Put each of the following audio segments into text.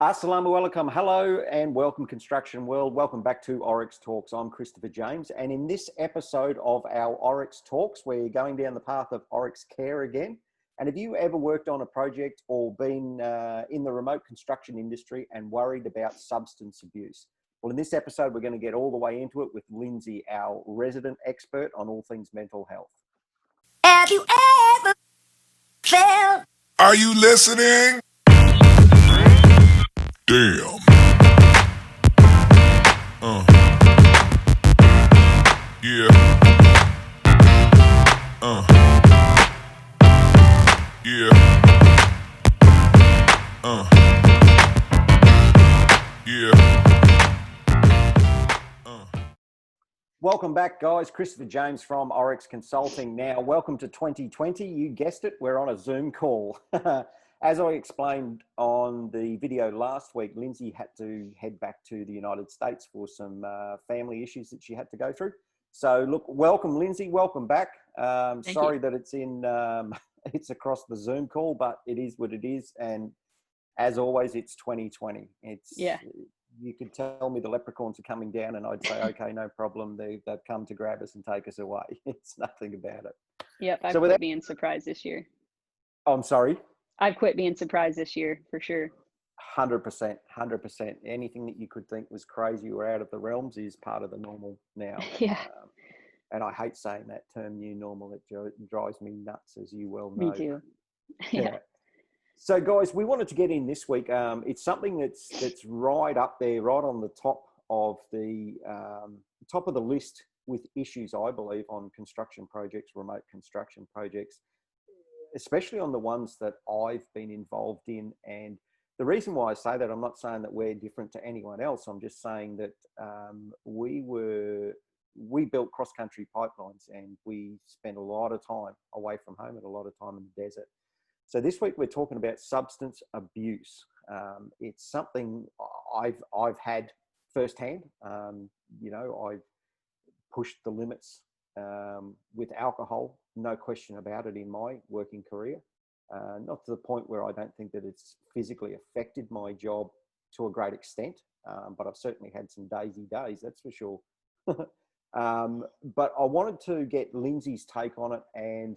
Assalamu alaikum. Hello and welcome, construction world. Welcome back to Oryx Talks. I'm Christopher James, and in this episode of our Oryx Talks, we're going down the path of Oryx Care again. And have you ever worked on a project or been in the remote construction industry and worried about substance abuse? Well, in this episode, we're going to get all the way into it with Lindsay, our resident expert on all things mental health. Have you ever felt? Are you listening? Damn. Yeah. Yeah. Yeah. Welcome back, guys. Christopher James from Oryx Consulting. Now, welcome to 2020. You guessed it, we're on a Zoom call. As I explained on the video last week, Lindsay had to head back to the United States for some family issues that she had to go through. So, look, welcome, Lindsay. Welcome back. Sorry that it's it's across the Zoom call, but it is what it is. And as always, it's 2020. You could tell me the leprechauns are coming down and I'd say, okay, no problem. They've come to grab us and take us away. It's nothing about it. Yep, I've quit being surprised this year. Oh, I'm sorry? I've quit being surprised this year, for sure. 100%. Anything that you could think was crazy or out of the realms is part of the normal now. Yeah. And I hate saying that term, new normal. It drives me nuts, as you well know. Me too. Yeah. So, guys, we wanted to get in this week. It's something that's right up there, right on the top of the list with issues, I believe, on construction projects, remote construction projects, especially on the ones that I've been involved in. And the reason why I say that, I'm not saying that we're different to anyone else. I'm just saying that we built cross-country pipelines and we spent a lot of time away from home and a lot of time in the desert. So this week we're talking about substance abuse. It's something I've had firsthand. I've pushed the limits with alcohol, no question about it, in my working career. Not to the point where I don't think that it's physically affected my job to a great extent, but I've certainly had some daisy days, that's for sure. But I wanted to get Lindsay's take on it and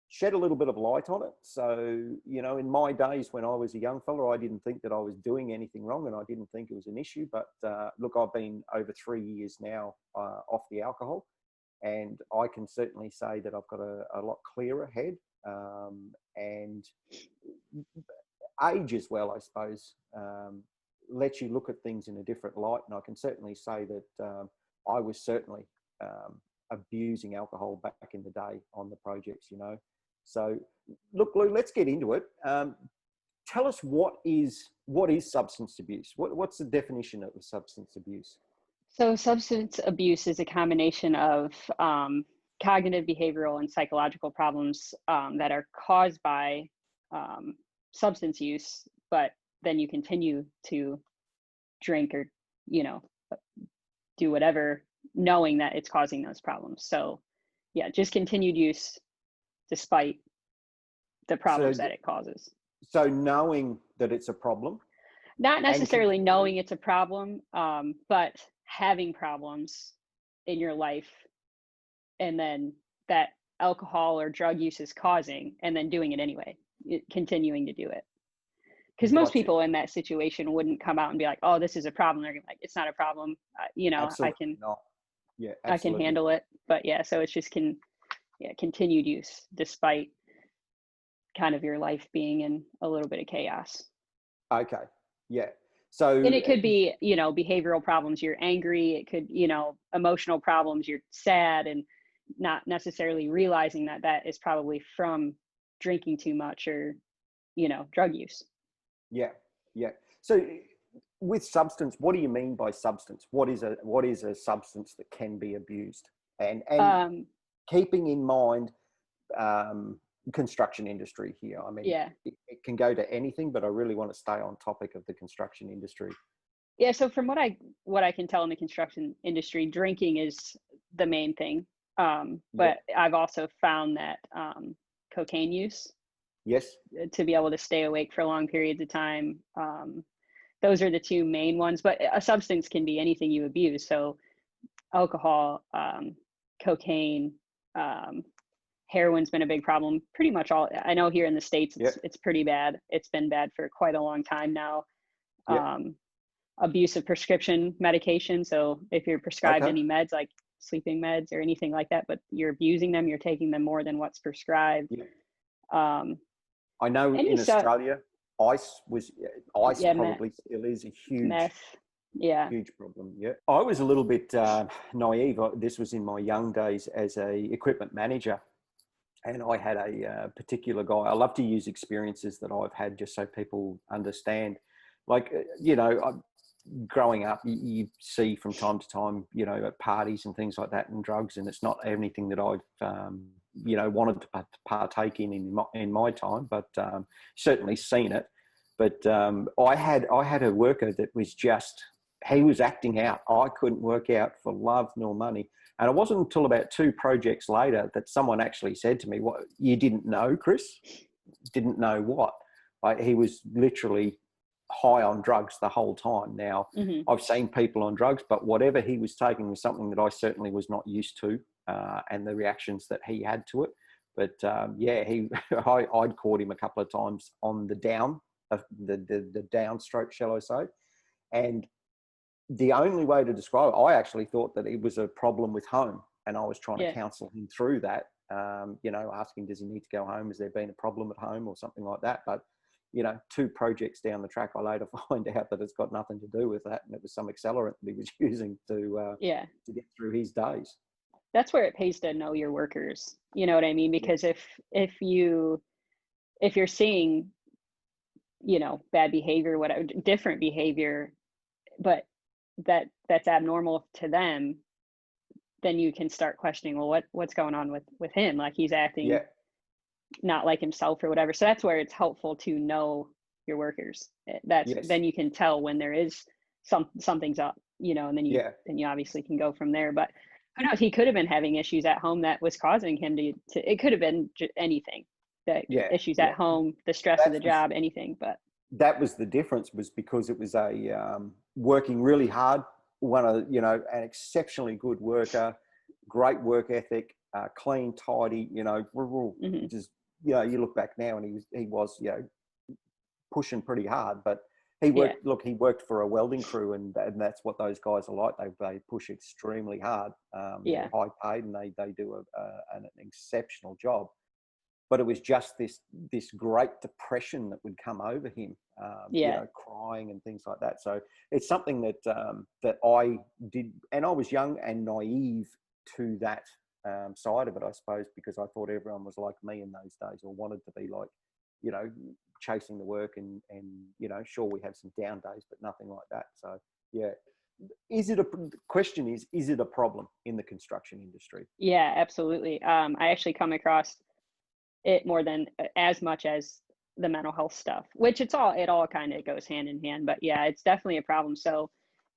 shed a little bit of light on it. So, in my days when I was a young fella, I didn't think that I was doing anything wrong and I didn't think it was an issue. But look, I've been over 3 years now off the alcohol, and I can certainly say that I've got a lot clearer head, and age as well, I suppose, lets you look at things in a different light. And I can certainly say that I was certainly abusing alcohol back in the day on the projects, So, look, Lou, let's get into it. Tell us what is substance abuse? What's the definition of substance abuse? So substance abuse is a combination of cognitive, behavioral, and psychological problems that are caused by substance use, but then you continue to drink or, do whatever, knowing that it's causing those problems. So, yeah, just continued use despite the problems that it causes. So knowing that it's a problem? Not necessarily knowing it's a problem, but having problems in your life, and then that alcohol or drug use is causing, and then doing it anyway, continuing to do it. Because most people in that situation wouldn't come out and be like, oh, this is a problem. They're gonna be like, it's not a problem. Absolutely not. Yeah, absolutely. I can handle it. But yeah, so it's just continued use despite kind of your life being in a little bit of chaos. Okay. Yeah. So, and it could be, behavioral problems. You're angry. It could, emotional problems. You're sad and not necessarily realizing that is probably from drinking too much or, drug use. Yeah. Yeah. So with substance, what do you mean by substance? What is a substance that can be abused? And keeping in mind construction industry here. I mean, it can go to anything, but I really want to stay on topic of the construction industry. Yeah. So from what I can tell in the construction industry, drinking is the main thing. But I've also found that cocaine use. Yes. To be able to stay awake for long periods of time. those are the two main ones, but a substance can be anything you abuse. So alcohol, cocaine, heroin's been a big problem. Pretty much all, I know here in the States, it's pretty bad. It's been bad for quite a long time now. Abuse of prescription medication. So if you're prescribed any meds, like sleeping meds or anything like that, but you're abusing them, you're taking them more than what's prescribed. I know in Australia, ice probably still is a huge meth. Huge problem. I was a little bit naive. This was in my young days as a equipment manager, and I had a particular guy. I love to use experiences that I've had just so people understand. Like, growing up, you see from time to time, at parties and things like that, and drugs, and it's not anything that I've wanted to partake in my time, but certainly seen it. But I had a worker that was just, he was acting out. I couldn't work out for love nor money. And it wasn't until about 2 projects later that someone actually said to me, "What, you didn't know, Chris?" Didn't know what? He was literally high on drugs the whole time. Now, I've seen people on drugs, but whatever he was taking was something that I certainly was not used to, and the reactions that he had to it. But I'd caught him a couple of times on the downstroke, shall I say. And the only way to describe it, I actually thought that it was a problem with home, and I was trying to counsel him through that, asking, does he need to go home? Has there been a problem at home or something like that? But 2 projects down the track, I later find out that it's got nothing to do with that, and it was some accelerant that he was using to get through his days. That's where it pays to know your workers. You know what I mean? Because if you're seeing, bad behavior, whatever, different behavior, but that's abnormal to them, then you can start questioning, well, what's going on with him? Like, he's acting not like himself or whatever. So that's where it's helpful to know your workers. Then you can tell when there is something's up, and then you obviously can go from there. But who knows, he could have been having issues at home that was causing him to it could have been anything, issues at home, the stress of the job, anything. But that was the difference, was because it was a working really hard, an exceptionally good worker, great work ethic, clean, tidy, just, you look back now and he was pushing pretty hard, but he worked for a welding crew, and that's what those guys are like. They push extremely hard. They're high paid, and they do an exceptional job. But it was just this great depression that would come over him, crying and things like that. So it's something that I did, and I was young and naive to that side of it, I suppose, because I thought everyone was like me in those days, or wanted to be like, chasing the work and sure, we have some down days, but nothing like that. So is it a problem in the construction industry? Yeah, absolutely. I actually come across it more than as much as the mental health stuff, which it all kind of goes hand in hand. But yeah, it's definitely a problem. So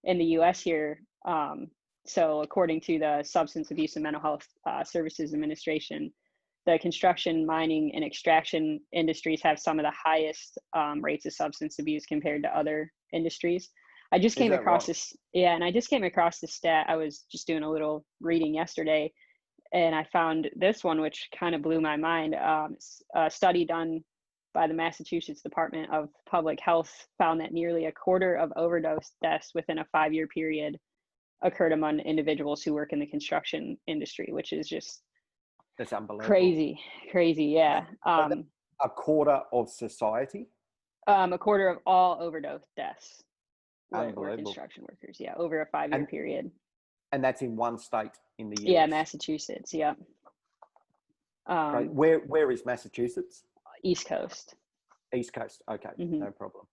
in the US here, so according to the Substance Abuse and Mental Health Services Administration, the construction, mining, and extraction industries have some of the highest rates of substance abuse compared to other industries. I just came across this, and I just came across this stat. I was just doing a little reading yesterday, and I found this one, which kind of blew my mind. A study done by the Massachusetts Department of Public Health found that nearly a quarter of overdose deaths within a 5-year period occurred among individuals who work in the construction industry, which is just that's unbelievable. Crazy. Yeah. A quarter of society? A quarter of all overdose deaths were construction workers. Yeah. Over a 5-year period. And that's in one state in the US? Yeah. Massachusetts. Yeah. Where is Massachusetts? East Coast. East Coast. Okay. No problem.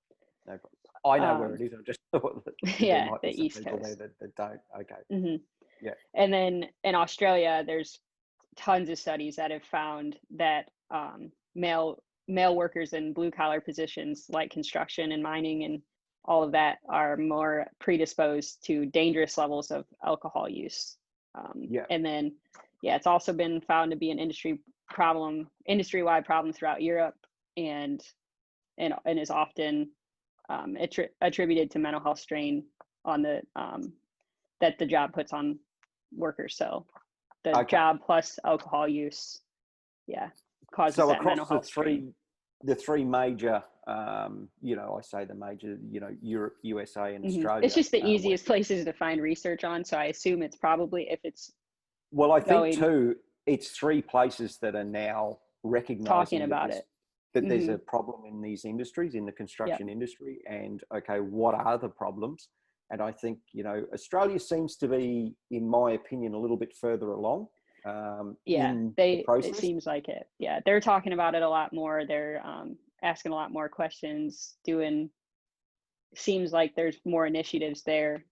I know where it is. I just thought that there might be some East people Coast. there that don't. Okay. Yeah. And then in Australia, there's tons of studies that have found that male workers in blue collar positions like construction and mining and all of that are more predisposed to dangerous levels of alcohol use. And then, it's also been found to be an industry-wide problem throughout Europe, and is often attributed to mental health strain on the that the job puts on workers. So the job plus alcohol use, causes so that mental across health strain. the three major, I say the major, Europe, USA, and Australia. It's just the easiest places to find research on. So I assume it's probably, if it's I think too, it's three places that are now recognizing talking about it. That there's a problem in these industries, in the construction industry, and okay, what are the problems? And I think, Australia seems to be, in my opinion, a little bit further along. In the process. It seems like it. Yeah, they're talking about it a lot more. They're asking a lot more questions. Seems like there's more initiatives there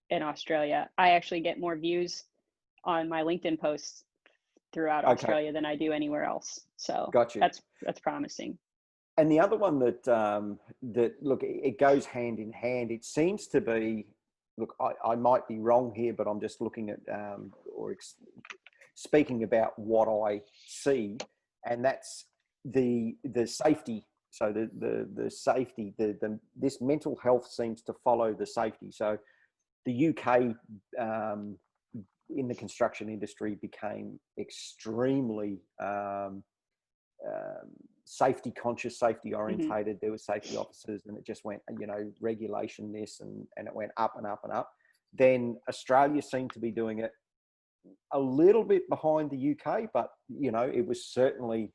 in Australia. I actually get more views on my LinkedIn posts throughout Australia than I do anywhere else. So that's promising. And the other one that look, it goes hand in hand. It seems to be, look, I might be wrong here, but I'm just looking at speaking about what I see, and that's the safety. So the safety, this mental health seems to follow the safety. So the UK in the construction industry became extremely safety conscious, safety orientated. There were safety officers, and it just went, regulation this, and it went up and up and up. Then Australia seemed to be doing it a little bit behind the UK, but it was certainly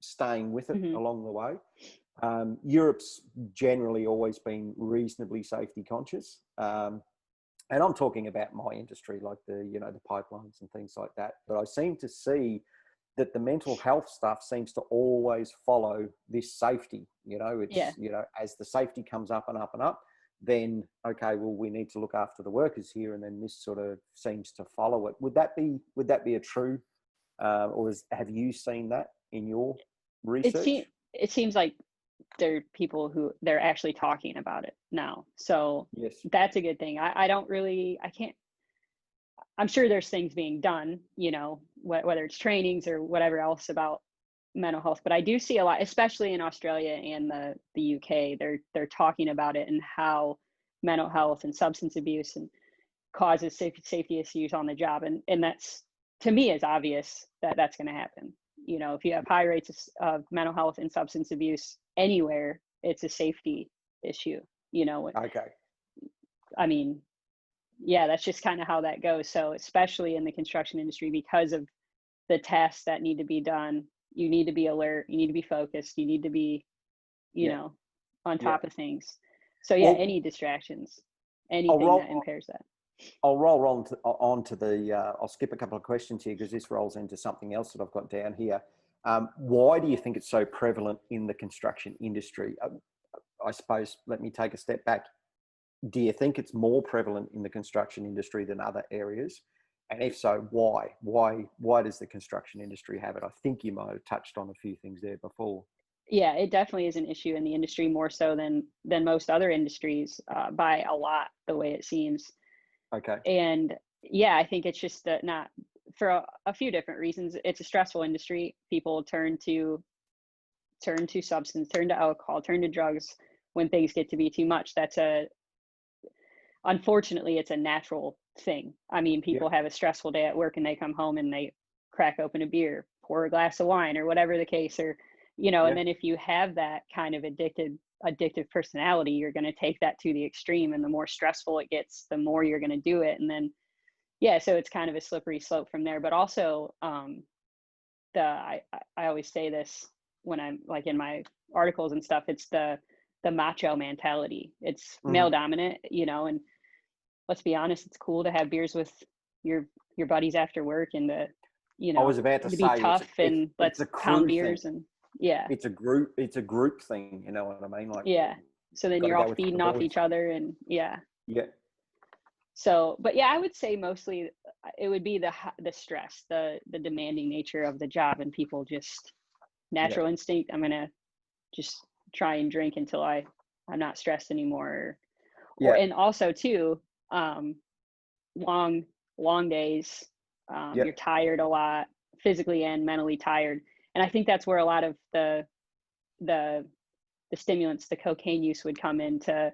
staying with it along the way. Europe's generally always been reasonably safety conscious. And I'm talking about my industry, like the pipelines and things like that. But I seem to see that the mental health stuff seems to always follow this safety. As the safety comes up and up and up, then, okay, well, we need to look after the workers here. And then this sort of seems to follow it. Would that be a true, or have you seen that in your research? It seems like there are people who they're actually talking about it now. So yes, that's a good thing. I'm sure there's things being done, whether it's trainings or whatever else about mental health, but I do see a lot, especially in Australia and the UK, they're talking about it and how mental health and substance abuse and causes safety issues on the job. And that's, to me, is obvious that that's going to happen. If you have high rates of mental health and substance abuse anywhere, it's a safety issue, Okay. I mean, yeah, that's just kind of how that goes. So especially in the construction industry, because of the tasks that need to be done, you need to be alert, you need to be focused, you need to be, on top of things. So any distractions, anything that impairs that. I'll roll on to the, I'll skip a couple of questions here because this rolls into something else that I've got down here. Why do you think it's so prevalent in the construction industry? I suppose, let me take a step back. Do you think it's more prevalent in the construction industry than other areas? And if so, why? Why does the construction industry have it? I think you might have touched on a few things there before. Yeah, it definitely is an issue in the industry, more so than most other industries, by a lot, the way it seems. Okay. And yeah, I think it's just not for a few different reasons. It's a stressful industry. People turn to substance, turn to alcohol, turn to drugs when things get to be too much. Unfortunately, it's a natural thing. I mean, people have a stressful day at work and they come home and they crack open a beer, pour a glass of wine, or whatever the case, or, and then if you have that kind of addictive personality, you're going to take that to the extreme, and the more stressful it gets, the more you're going to do it. And then, so it's kind of a slippery slope from there. But also, I always say this when I'm like in my articles and stuff, it's the macho mentality. It's male dominant, and let's be honest, it's cool to have beers with your buddies after work and I was about to say, be tough and let's pound beers thing. And it's a group thing, you know what I mean? Like so then you're all feeding off each other and so, but I would say mostly it would be the stress, the demanding nature of the job, and people just natural instinct. I'm gonna just try and drink until I'm not stressed anymore. And also too, long days, you're tired a lot, physically and mentally tired. And I think that's where a lot of the the stimulants, the cocaine use would come in to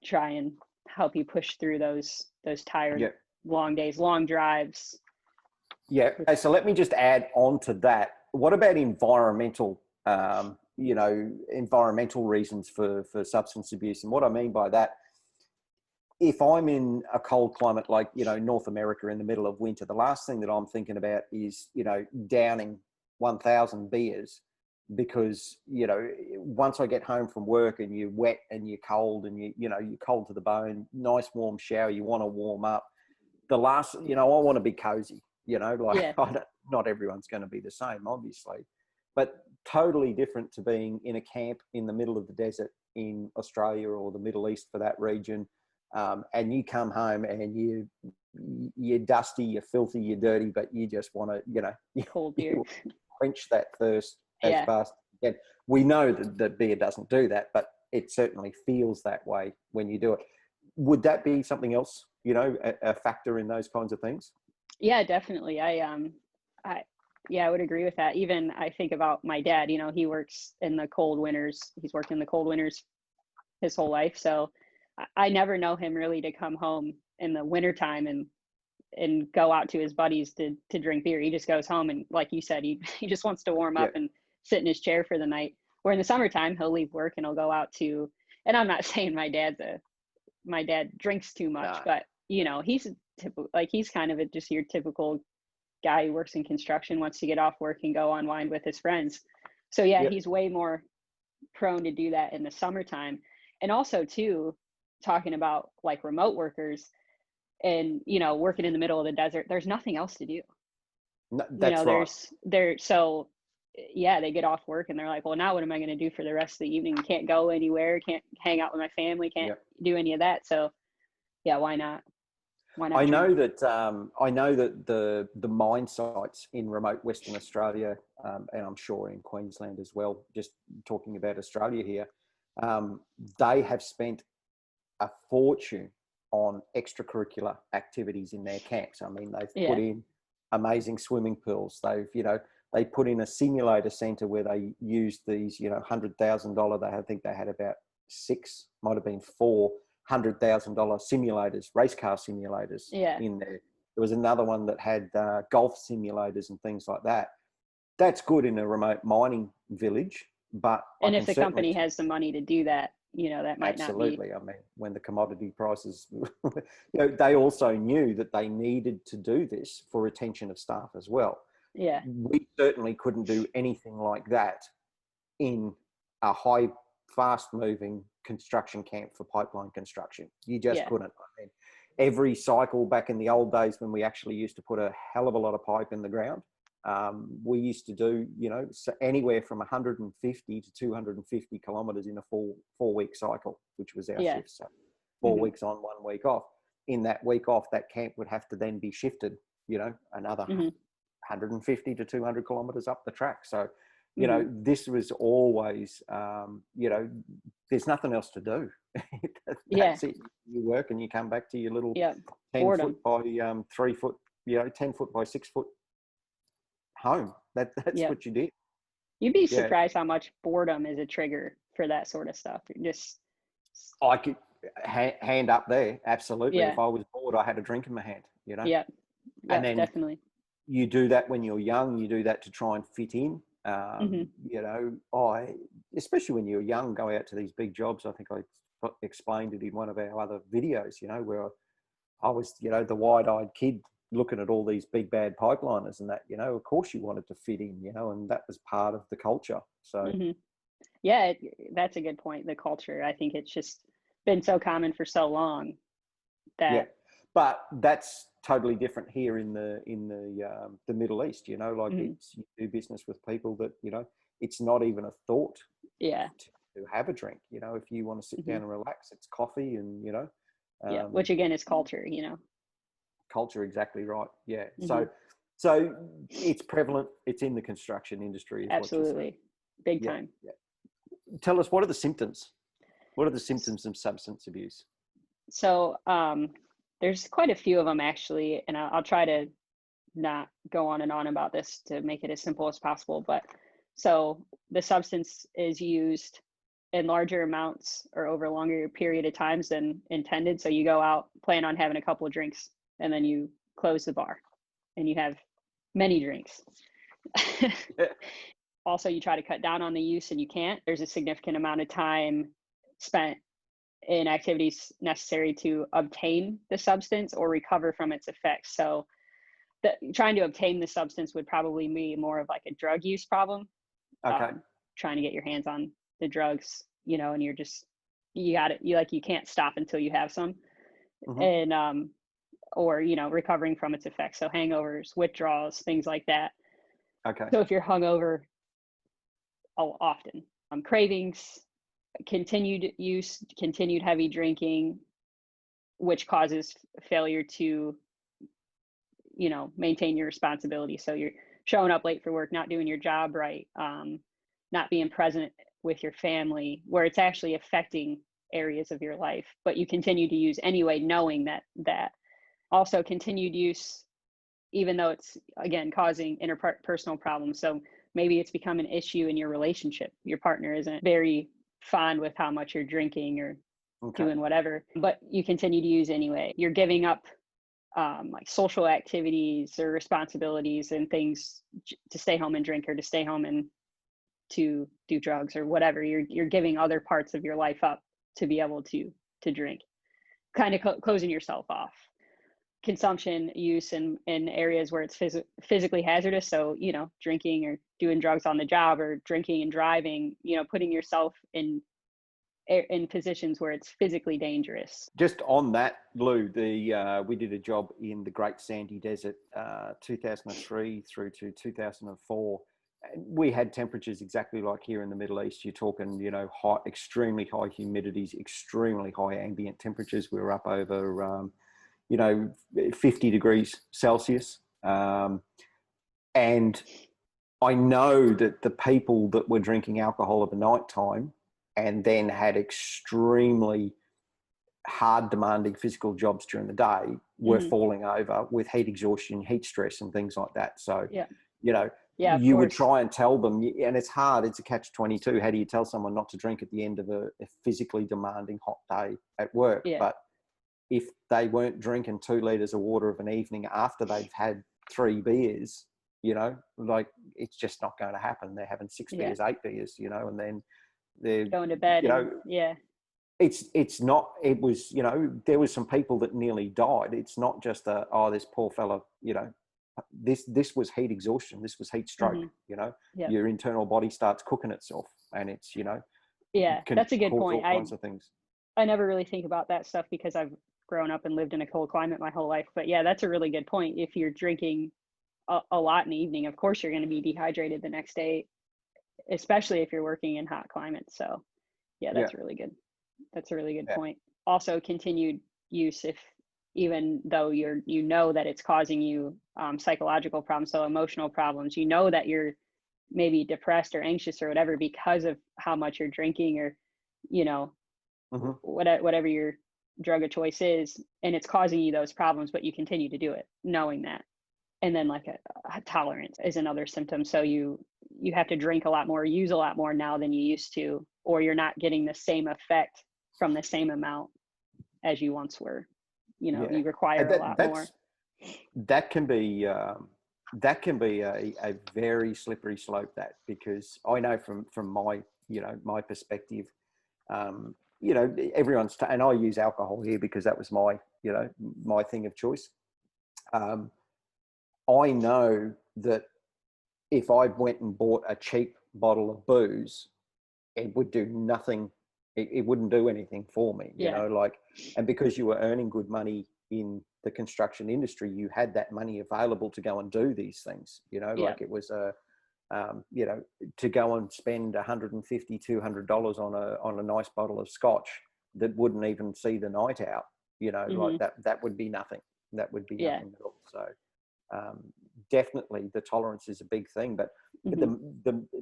try and help you push through those tired long days, long drives. Yeah. Okay, so let me just add on to that. What about environmental, environmental reasons for substance abuse? And what I mean by that, if I'm in a cold climate like, North America in the middle of winter, the last thing that I'm thinking about is, downing 1,000 beers, because, once I get home from work and you're wet and you're cold and you're cold to the bone, nice warm shower, you want to warm up. The last, I want to be cozy, not everyone's going to be the same, obviously, but totally different to being in a camp in the middle of the desert in Australia or the Middle East for that region. And you come home and you're dusty, you're filthy, you're dirty, but you just want to, cold beer, quench that thirst as fast as you can. We know that beer doesn't do that, but it certainly feels that way when you do it. Would that be something else, a factor in those kinds of things? Yeah, definitely. I would agree with that. Even I think about my dad, he works in the cold winters. He's worked in the cold winters his whole life. So I never know him really to come home in the wintertime and go out to his buddies to drink beer. He just goes home and, like you said, he just wants to warm up and sit in his chair for the night. Where in the summertime, he'll leave work and he'll go out to, and I'm not saying my dad drinks too much, but he's he's kind of just your typical guy who works in construction, wants to get off work and go unwind with his friends. So he's way more prone to do that in the summertime. And also too, talking about like remote workers and, working in the middle of the desert, there's nothing else to do. No, that's right. So they get off work and they're like, well, now what am I going to do for the rest of the evening? Can't go anywhere, can't hang out with my family, can't do any of that. So why not? I know that the mine sites in remote Western Australia, and I'm sure in Queensland as well, just talking about Australia here, they have spent a fortune on extracurricular activities in their camps. I mean, they've put in amazing swimming pools. They put in a simulator center where they used these, $100,000. I think they had about 6, might have been 4 $100,000 simulators, race car simulators in there. There was another one that had golf simulators and things like that. That's good in a remote mining village, but if the company has the money to do that, that might absolutely. not be. I mean, when the commodity prices, they also knew that they needed to do this for retention of staff as well. Yeah, we certainly couldn't do anything like that in a fast-moving construction camp for pipeline construction. You just couldn't. I mean, every cycle back in the old days when we actually used to put a hell of a lot of pipe in the ground, we used to do, anywhere from 150 to 250 kilometres in a four-week cycle, which was our shift. So 4 weeks on, 1 week off. In that week off, that camp would have to then be shifted, another 150 to 200 kilometres up the track. So, this was always, there's nothing else to do. That's it. You work and you come back to your little 10 foot by 3 foot, 10 foot by 6 foot home. That's what you did. You'd be surprised how much boredom is a trigger for that sort of stuff. I could hand up there. Absolutely. If I was bored, I had a drink in my hand, Yeah, and then definitely. You do that when you're young, you do that to try and fit in. Especially when you're young, go out to these big jobs. I think I explained it in one of our other videos, where I was, the wide-eyed kid looking at all these big bad pipeliners and that, of course you wanted to fit in, and that was part of the culture. So that's a good point. The culture, I think it's just been so common for so long that but that's totally different here in the Middle East, it's, you do business with people that, it's not even a thought to have a drink. If you want to sit down and relax, it's coffee and, which again is culture, Culture, exactly right. Yeah. So it's prevalent. It's in the construction industry. Absolutely. Big time. Yeah. Tell us, what are the symptoms? What are the symptoms of substance abuse? So there's quite a few of them actually, and I'll try to not go on and on about this to make it as simple as possible. But so the substance is used in larger amounts or over a longer period of times than intended. So you go out, plan on having a couple of drinks, and then you close the bar and you have many drinks. Also, you try to cut down on the use and you can't. There's a significant amount of time spent in activities necessary to obtain the substance or recover from its effects. So trying to obtain the substance would probably be more of like a drug use problem. Okay. Trying to get your hands on the drugs, and you're just, you can't stop until you have some. Mm-hmm. And, or, recovering from its effects. So hangovers, withdrawals, things like that. Okay. So if you're hungover often, cravings, continued use, continued heavy drinking, which causes failure to, maintain your responsibility. So you're showing up late for work, not doing your job right, not being present with your family, where it's actually affecting areas of your life, but you continue to use anyway, knowing that also continued use, even though it's, again, causing interpersonal problems. So maybe it's become an issue in your relationship. Your partner isn't very fond with how much you're drinking or doing whatever, but you continue to use anyway. You're giving up like social activities or responsibilities and things to stay home and drink, or to stay home and to do drugs or whatever. You're giving other parts of your life up to be able to drink, kind of closing yourself off. Consumption use in areas where it's physically hazardous. So, drinking or doing drugs on the job, or drinking and driving, putting yourself in positions where it's physically dangerous. Just on that, Lou, we did a job in the Great Sandy Desert, 2003 through to 2004. We had temperatures exactly like here in the Middle East. You're talking, high, extremely high humidities, extremely high ambient temperatures. We were up over, 50 degrees Celsius. And I know that the people that were drinking alcohol at the night time and then had extremely hard demanding physical jobs during the day were falling over with heat exhaustion, heat stress and things like that. So, you would try and tell them, and it's hard, it's a catch-22. How do you tell someone not to drink at the end of a physically demanding hot day at work? Yeah. But if they weren't drinking 2 litres of water of an evening after they've had 3 beers, it's just not going to happen. They're having 6 beers, 8 beers, and then they're going to bed. It's not, it was, there was some people that nearly died. It's not just this poor fella, this was heat exhaustion. This was heat stroke, your internal body starts cooking itself, and it's, that's a good point. All kinds of things. I never really think about that stuff because I've grown up and lived in a cold climate my whole life. But yeah, that's a really good point. If you're drinking a lot in the evening, of course you're going to be dehydrated the next day, especially if you're working in hot climates. So that's really good. That's a really good point. Also, continued use, if even though that it's causing you psychological problems, so emotional problems, that you're maybe depressed or anxious or whatever because of how much you're drinking, or whatever your drug of choice is, and it's causing you those problems, but you continue to do it knowing that. And then like a tolerance is another symptom. So you have to drink a lot more, use a lot more now than you used to, or you're not getting the same effect from the same amount as you once were. You require a lot more. That can be a very slippery slope, because I know from my my perspective, everyone's and I use alcohol here because that was my my thing of choice. I know that if I went and bought a cheap bottle of booze, it would do nothing. It wouldn't do anything for me, and because you were earning good money in the construction industry, you had that money available to go and do these things, like it was to go and spend $150, $200 on a nice bottle of scotch that wouldn't even see the night out, like that would be nothing. That would be nothing at all. So definitely the tolerance is a big thing, but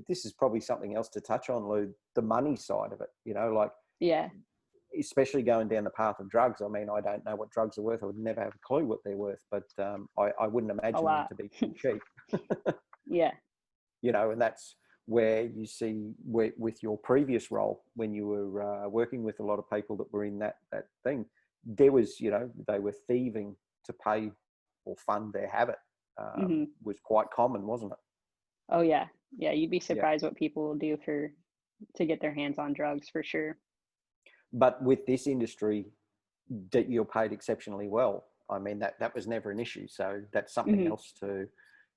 this is probably something else to touch on, Lou, the money side of it, especially going down the path of drugs. I mean, I don't know what drugs are worth. I would never have a clue what they're worth, but I wouldn't imagine them to be cheap. Yeah. And that's where you see with your previous role, when you were working with a lot of people that were in that thing, there was, you know, they were thieving to pay or fund their habit. Was quite common, wasn't it? Oh yeah. Yeah. You'd be Yeah. surprised what people will do to get their hands on drugs, for sure. But with this industry, that you're paid exceptionally well. I mean, that was never an issue. So that's something else to,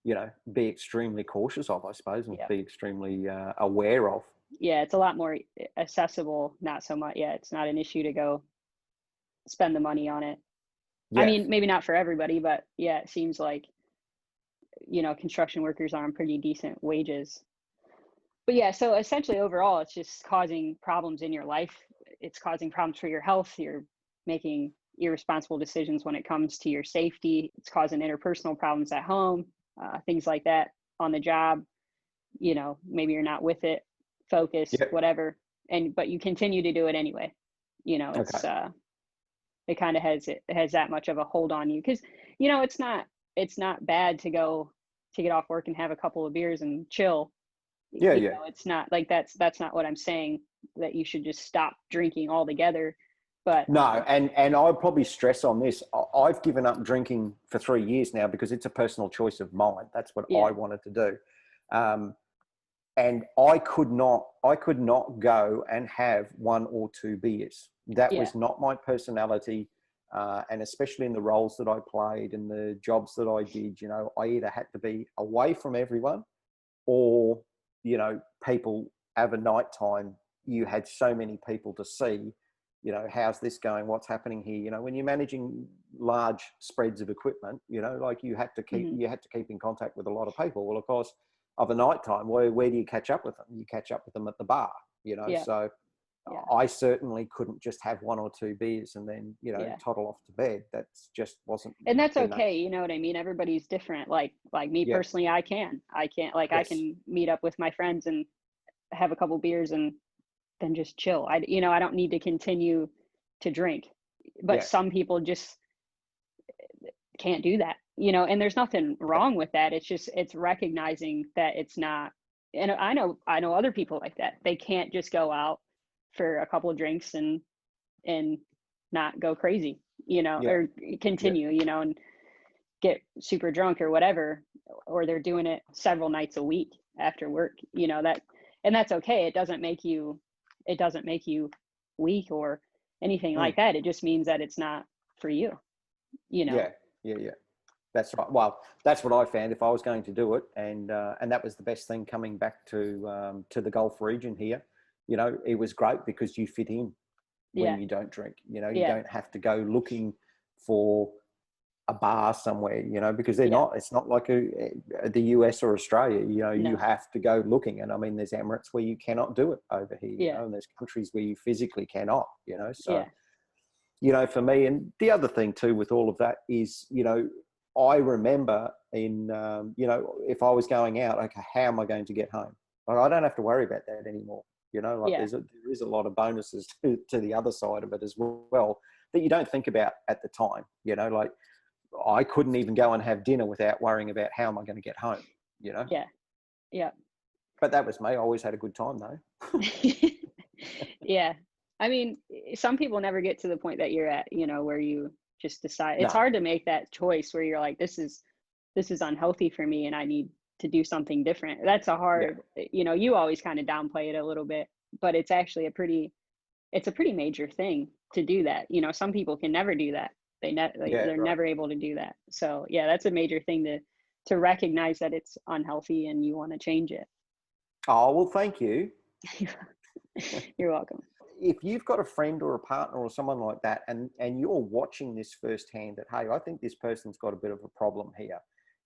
you know, be extremely cautious of, I suppose, and be extremely aware of. Yeah. It's a lot more accessible. Not so much. Yeah. It's not an issue to go spend the money on it. Yeah. I mean, maybe not for everybody, but yeah, it seems like, you know, construction workers are on pretty decent wages. But yeah, so essentially overall, it's just causing problems in your life. It's causing problems for your health. You're making irresponsible decisions when it comes to your safety. It's causing interpersonal problems at home, things like that on the job. You know, maybe you're not with it, focused, whatever. But you continue to do it anyway. You know, it's, it kind of has that much of a hold on you, because, you know, it's not bad to get off work and have a couple of beers and chill. You know, it's not like that's not what I'm saying, that you should just stop drinking altogether. But no, and I'd probably stress on this. I've given up drinking for 3 years now because it's a personal choice of mine. That's what I wanted to do. And I could not go and have 1 or 2 beers. That was not my personality. And especially in the roles that I played and the jobs that I did, you know, I either had to be away from everyone, or, you know, people over nighttime, you had so many people to see, you know, how's this going? What's happening here? You know, when you're managing large spreads of equipment, you know, like you had to keep in contact with a lot of people. Well, of course, of a nighttime, where do you catch up with them? You catch up with them at the bar, you know. So I certainly couldn't just have 1 or 2 beers and then, you know, toddle off to bed. That's just wasn't. And that's okay. You know what I mean? Everybody's different. Like me personally, I can't like, I can meet up with my friends and have a couple beers and then just chill. I don't need to continue to drink, but some people just can't do that, you know, and there's nothing wrong with that. It's recognizing that it's not, and I know other people like that. They can't just go out for a couple of drinks and not go crazy, you know, or continue, you know, and get super drunk or whatever, or they're doing it several nights a week after work, you know, and that's okay. It doesn't make you weak or anything like that. It just means that it's not for you, you know. Yeah. That's right. Well, that's what I found if I was going to do it, and that was the best thing coming back to the Gulf region here. You know, it was great because you fit in when you don't drink. You know, you don't have to go looking for a bar somewhere, you know, because they're not. It's not like the US or Australia. You know, you have to go looking, and I mean, there's Emirates where you cannot do it over here. You know, and there's countries where you physically cannot. You know, so you know, for me, and the other thing too with all of that is, you know, I remember in you know, if I was going out, okay, how am I going to get home? Like, I don't have to worry about that anymore. You know, like there is a lot of bonuses to the other side of it as well that you don't think about at the time. You know, like I couldn't even go and have dinner without worrying about how am I going to get home, you know? Yeah. But that was me. I always had a good time though. Yeah. I mean, some people never get to the point that you're at, you know, where you just decide. It's hard to make that choice where you're like, this is unhealthy for me and I need to do something different. That's a hard, you know, you always kind of downplay it a little bit, but it's actually a pretty major thing to do that. You know, some people can never do that. They're never able to do that. So yeah, that's a major thing to recognize that it's unhealthy and you want to change it. Oh, well, thank you. You're welcome. If you've got a friend or a partner or someone like that, and you're watching this firsthand that, hey, I think this person's got a bit of a problem here.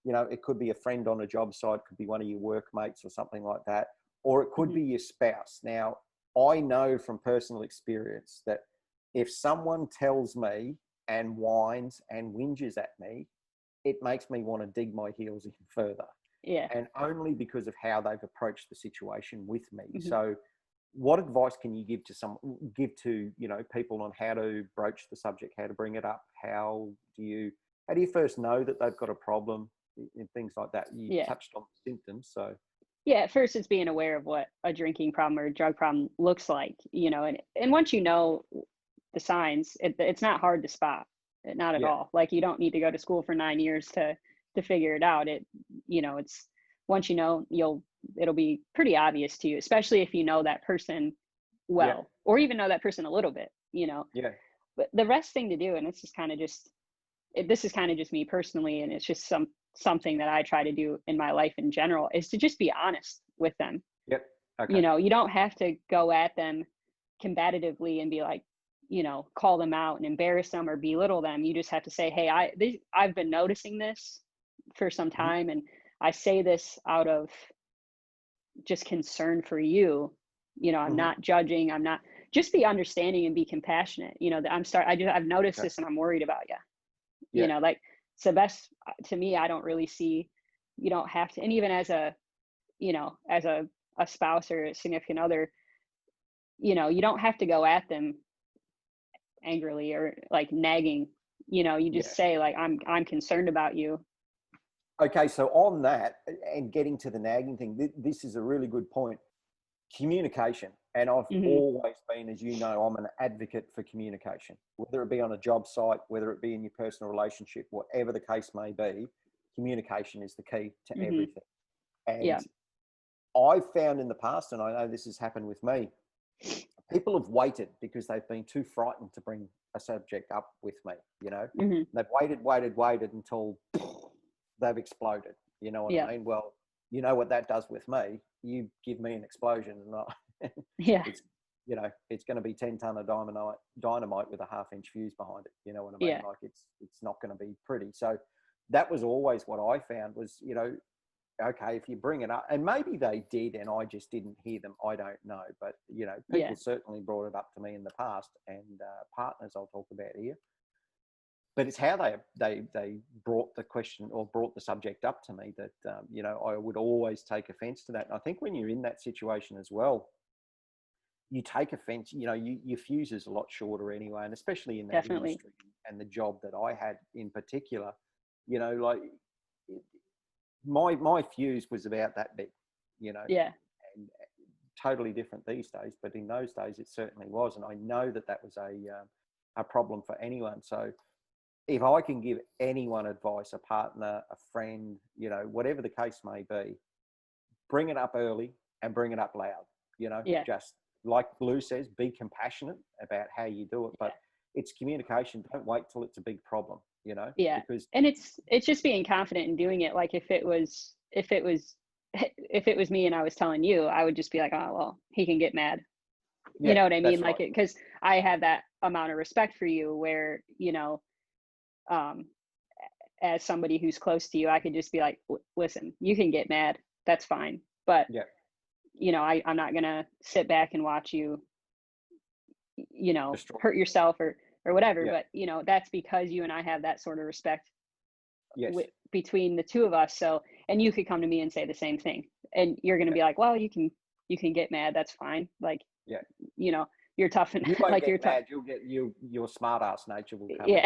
You know, it could be a friend on a job site, could be one of your workmates or something like that, or it could be your spouse. Now, I know from personal experience that if someone tells me and whines and whinges at me, it makes me want to dig my heels in further. Yeah. And only because of how they've approached the situation with me. So what advice can you give to you know, people on how to broach the subject, how to bring it up? How do you first know that they've got a problem and things like that? You touched on symptoms. So Yeah, at first it's being aware of what a drinking problem or a drug problem looks like, and once you know the signs, it's not hard to spot. Not at Yeah. all. Like, you don't need to go to school for 9 years to figure it out. It's once you know, it'll be pretty obvious to you, especially if you know that person well, Yeah. or even know that person a little bit, Yeah. But the best thing to do, and this is kind of just this is kind of just me personally, and it's just something that I try to do in my life in general, is to just be honest with them. Yep. Okay. You don't have to go at them combatively and be like, call them out and embarrass them or belittle them. You just have to say, hey, I've been noticing this for some Mm-hmm. time, and I say this out of just concern for you. I'm Mm-hmm. not judging. I'm not, just be understanding and be compassionate. I've noticed Okay. this and I'm worried about you. Yeah. Like, it's the best to me. I don't really see, you don't have to, and even as a spouse or a significant other, you don't have to go at them angrily or like nagging. You Yeah. just say, like, I'm concerned about you. Okay. So on that, and getting to the nagging thing, this is a really good point. Communication. And I've Hmm. always been, as you know, I'm an advocate for communication, whether it be on a job site, whether it be in your personal relationship, whatever the case may be, communication is the key to Hmm. everything. And Yeah. I've found in the past, and I know this has happened with me, people have waited because they've been too frightened to bring a subject up with me, Hmm. They've waited until they've exploded. You know what Yeah. I mean? Well, you know what that does with me. You give me an explosion and Yeah. it's going to be 10 ton of dynamite with a 1/2-inch fuse behind it. You know what I mean? Yeah. Like it's not going to be pretty. So that was always what I found was, okay, if you bring it up, and maybe they did, and I just didn't hear them. I don't know, but people Yeah. certainly brought it up to me in the past, and partners I'll talk about here. But it's how they brought the question or brought the subject up to me that I would always take offence to that. And I think when you're in that situation as well, you take offence. Your fuse is a lot shorter anyway, and especially in that Definitely. industry and the job that I had in particular, like my fuse was about that big, Yeah. and totally different these days. But in those days, it certainly was, and I know that was a problem for anyone. So if I can give anyone advice, a partner, a friend, whatever the case may be, bring it up early and bring it up loud. Yeah. Just like Blue says, be compassionate about how you do it, but it's communication. Don't wait till it's a big problem. Yeah. Because And it's just being confident in doing it. Like, if it was me and I was telling you, I would just be like, oh, well, he can get mad. You know what I mean? Like, right. because I have that amount of respect for you where, as somebody who's close to you, I could just be like, listen, you can get mad. That's fine. But, Yeah. I'm not going to sit back and watch you, Destroy. hurt yourself or whatever. Yeah. But, that's because you and I have that sort of respect Yes. between the two of us. So, and you could come to me and say the same thing, and you're going to be like, well, you can get mad. That's fine. Like, Yeah. You're tough and You won't like get you're mad. tough. You'll get your smart ass nature will come. Yeah.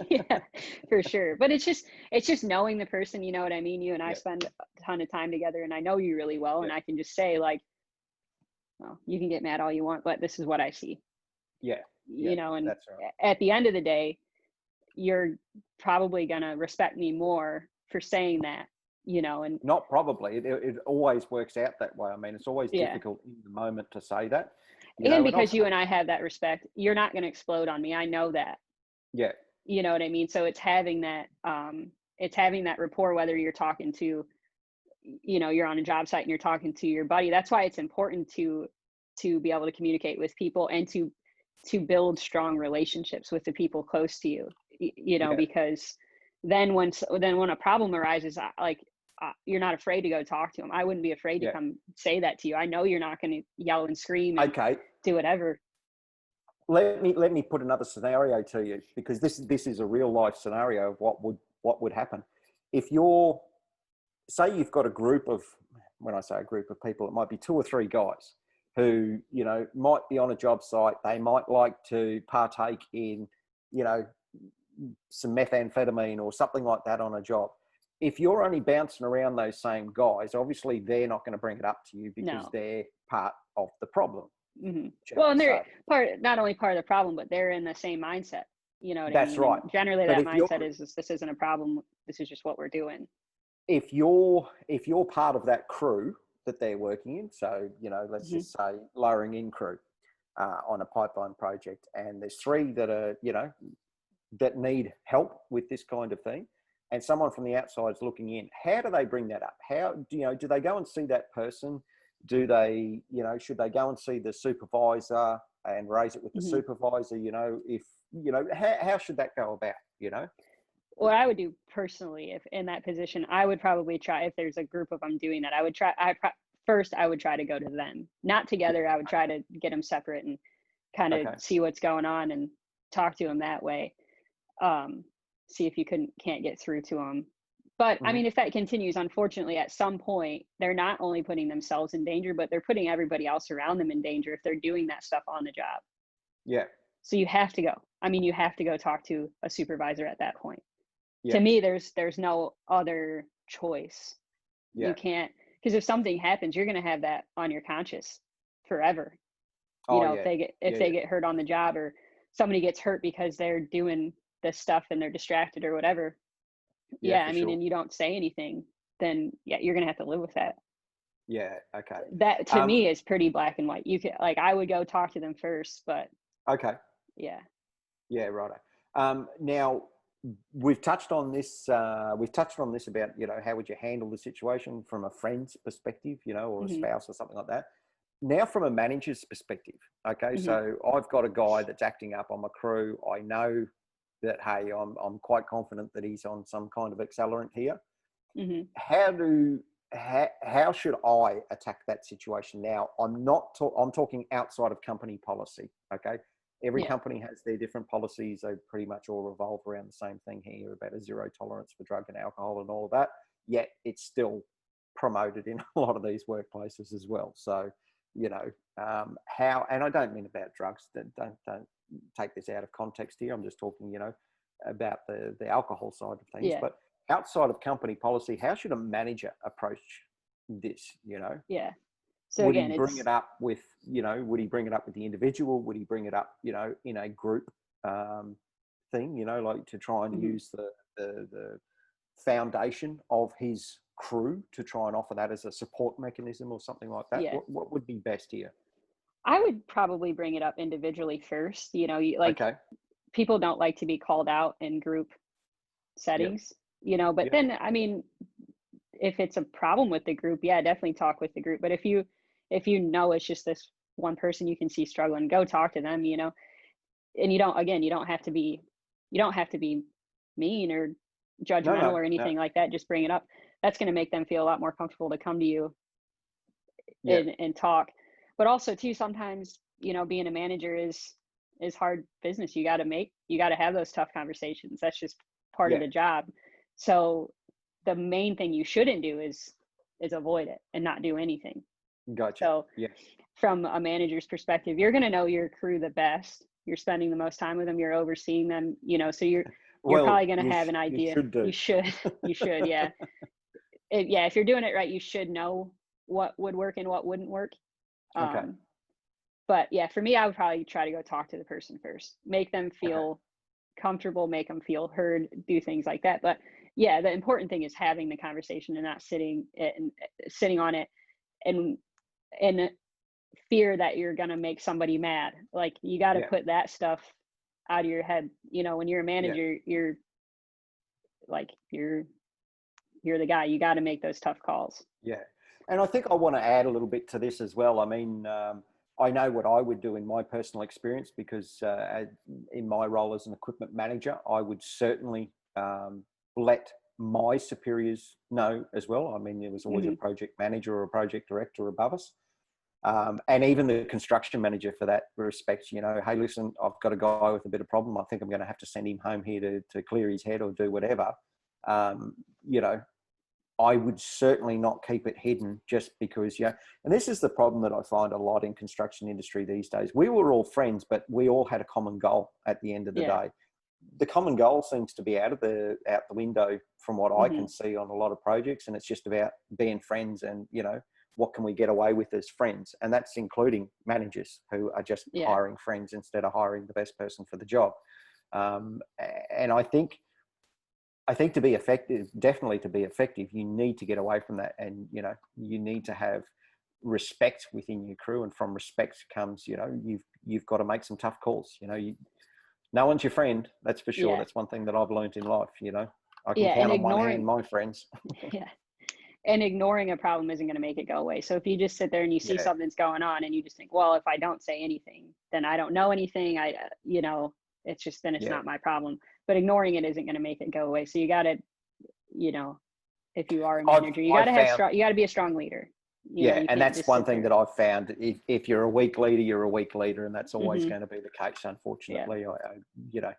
Yeah, for sure. But it's just knowing the person, you know what I mean? You and I Yeah. spend a ton of time together, and I know you really well. Yeah. And I can just say, like, well, you can get mad all you want, but this is what I see. Yeah. And that's right. at the end of the day, you're probably going to respect me more for saying that, and Not probably. It always works out that way. I mean, it's always Yeah. difficult in the moment to say that. and because you and I have that respect, you're not going to explode on me. I know that. Yeah. You know what I mean? So it's having that rapport, whether you're talking to, you're on a job site and you're talking to your buddy. That's why it's important to be able to communicate with people and to build strong relationships with the people close to you, Yeah. because then when a problem arises, you're not afraid to go talk to them. I wouldn't be afraid to Yeah. come say that to you. I know you're not going to yell and scream and Okay. do whatever. Let me put another scenario to you, because this is a real life scenario of what would happen if say you've got a group of, when I say a group of people, it might be 2 or 3 guys who might be on a job site. They might like to partake in some methamphetamine or something like that on a job. if you're only bouncing around those same guys, obviously they're not going to bring it up to you because No. they're part of the problem. Mm-hmm. shall Well, we and they're say. not only part of the problem, but they're in the same mindset. You know what I That's mean? right. And generally, But that mindset is this isn't a problem. This is just what we're doing. if you're part of that crew that they're working in, so let's Mm-hmm. just say lowering in crew on a pipeline project, and there's 3 that are that need help with this kind of thing, and someone from the outside is looking in, how do they bring that up? How do they go and see that person? Do they should they go and see the supervisor and raise it with the Mm-hmm. supervisor? If how should that go about? What I would do personally, if in that position, I would probably try, if there's a group of them doing that, first I would try to go to them, not together. I would try to get them separate and kind of Okay. see what's going on and talk to them that way. See if you can't get through to them. But I mean, if that continues, unfortunately, at some point, they're not only putting themselves in danger, but they're putting everybody else around them in danger if they're doing that stuff on the job. Yeah. So you have to go. I mean, you have to go talk to a supervisor at that point. Yeah. To me, there's no other choice. Yeah. You can't, because if something happens, you're going to have that on your conscience forever. If they get hurt on the job, or somebody gets hurt because they're doing this stuff and they're distracted or whatever. I mean, sure. and you don't say anything, then you're going to have to live with that. Yeah. Okay. That to me is pretty black and white. You could, I would go talk to them first, but okay. Yeah. Yeah. Righto. Now we've touched on this. About how would you handle the situation from a friend's perspective, or a spouse or something like that. Now from a manager's perspective, okay. So I've got a guy that's acting up on my crew. I know that, hey, I'm quite confident that he's on some kind of accelerant here. How should I attack that situation? Now I'm talking outside of company policy. Okay. Every company has their different policies. They pretty much all revolve around the same thing here about a 0 tolerance for drug and alcohol and all of that. Yet it's still promoted in a lot of these workplaces as well. So, how, and I don't mean about drugs. Don't take this out of context here. I'm just talking, about the alcohol side of things. Yeah. But outside of company policy, how should a manager approach this? Yeah. So would again, he bring it up with, would he bring it up with the individual? Would he bring it up, in a group thing, like to try and use the foundation of his crew to try and offer that as a support mechanism or something like that? Yeah. What would be best here? I would probably bring it up individually first. Okay. People don't like to be called out in group settings, but then, I mean, if it's a problem with the group, definitely talk with the group. But if you it's just this one person you can see struggling, go talk to them, and you don't have to be mean or judgmental or anything like that. Just bring it up. That's going to make them feel a lot more comfortable to come to you and talk. But also too, sometimes, being a manager is hard business. You got to have those tough conversations. That's just part of the job. So the main thing you shouldn't do is avoid it and not do anything. Gotcha. So from a manager's perspective, you're going to know your crew the best. You're spending the most time with them. You're overseeing them, so you're probably going to have an idea. You should, yeah. If you're doing it right, you should know what would work and what wouldn't work. Okay. But for me, I would probably try to go talk to the person first, make them feel comfortable, make them feel heard, do things like that. But the important thing is having the conversation and not sitting on it and fear that you're going to make somebody mad. Like, you got to put that stuff out of your head. When you're a manager, you're the guy. You got to make those tough calls. Yeah. And I think I want to add a little bit to this as well. I mean, I know what I would do in my personal experience, because in my role as an equipment manager, I would certainly let my superiors know as well. I mean, there was always a project manager or a project director above us. And even the construction manager for that respect, hey, listen, I've got a guy with a bit of problem. I think I'm going to have to send him home here to clear his head or do whatever. I would certainly not keep it hidden just because, and this is the problem that I find a lot in construction industry these days. We were all friends, but we all had a common goal at the end of the day. the common goal seems to be out the window from what I can see on a lot of projects, and it's just about being friends and, you know, what can we get away with as friends, and that's including managers who are just hiring friends instead of hiring the best person for the job. And I think to be effective, definitely to be effective, you need to get away from that, and, you know, you need to have respect within your crew, and from respect comes, you know, you've got to make some tough calls. You know, no one's your friend, that's for sure. That's one thing that I've learned in life. You know, I can count on one hand my friends. And ignoring a problem isn't going to make it go away. So if you just sit there and you see something's going on and you just think, well, if I don't say anything, then I don't know anything. You know, it's just, then it's not my problem. But ignoring it isn't going to make it go away. So you got to, you know, if you are a manager, you got to be a strong leader. You know, and that's one thing that I've found. If you're a weak leader, you're a weak leader, and that's always going to be the case. Unfortunately, you know,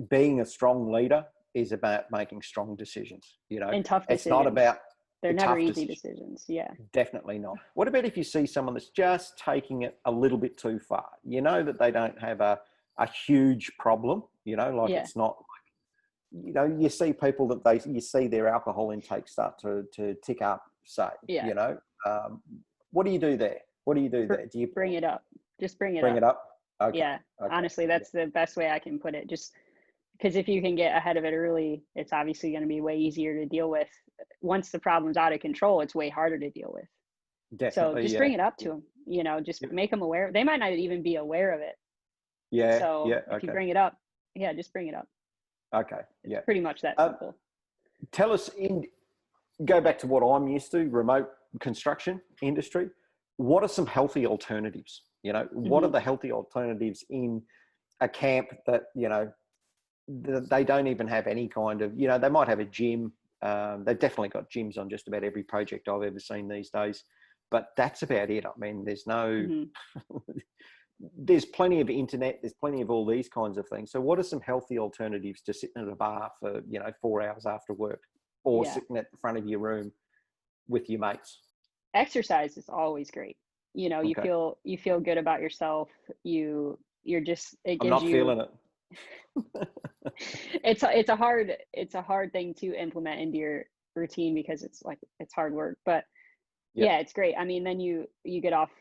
being a strong leader is about making strong decisions. You know, and tough decisions. It's not about they're never easy decisions. Yeah, definitely not. What about if you see someone that's just taking it a little bit too far? You know that they don't have a huge problem. You know, like it's not. You know, you see people that you see their alcohol intake start to tick up. Say, you know, what do you do there? What do you do there? Do you bring it up? Just bring it up. Okay. Yeah. Okay. Honestly, that's the best way I can put it. Just because if you can get ahead of it early, it's obviously going to be way easier to deal with. Once the problem's out of control, it's way harder to deal with. Definitely. So just bring it up to them. You know, just make them aware. They might not even be aware of it. Yeah. So if you bring it up, just bring it up. Okay. It's pretty much that simple. Tell us, go back to what I'm used to, remote construction industry. What are some healthy alternatives? You know, what are the healthy alternatives in a camp that, you know, they don't even have any kind of, you know, they might have a gym. They've definitely got gyms on just about every project I've ever seen these days, but that's about it. I mean, there's no, there's plenty of internet, there's plenty of all these kinds of things. So what are some healthy alternatives to sitting at a bar for, you know, 4 hours after work, or sitting at the front of your room with your mates? Exercise is always great. You know, you feel good about yourself. You're just, it gives you. I'm not feeling it. It's a hard thing to implement into your routine because it's hard work, but it's great. I mean, then you get off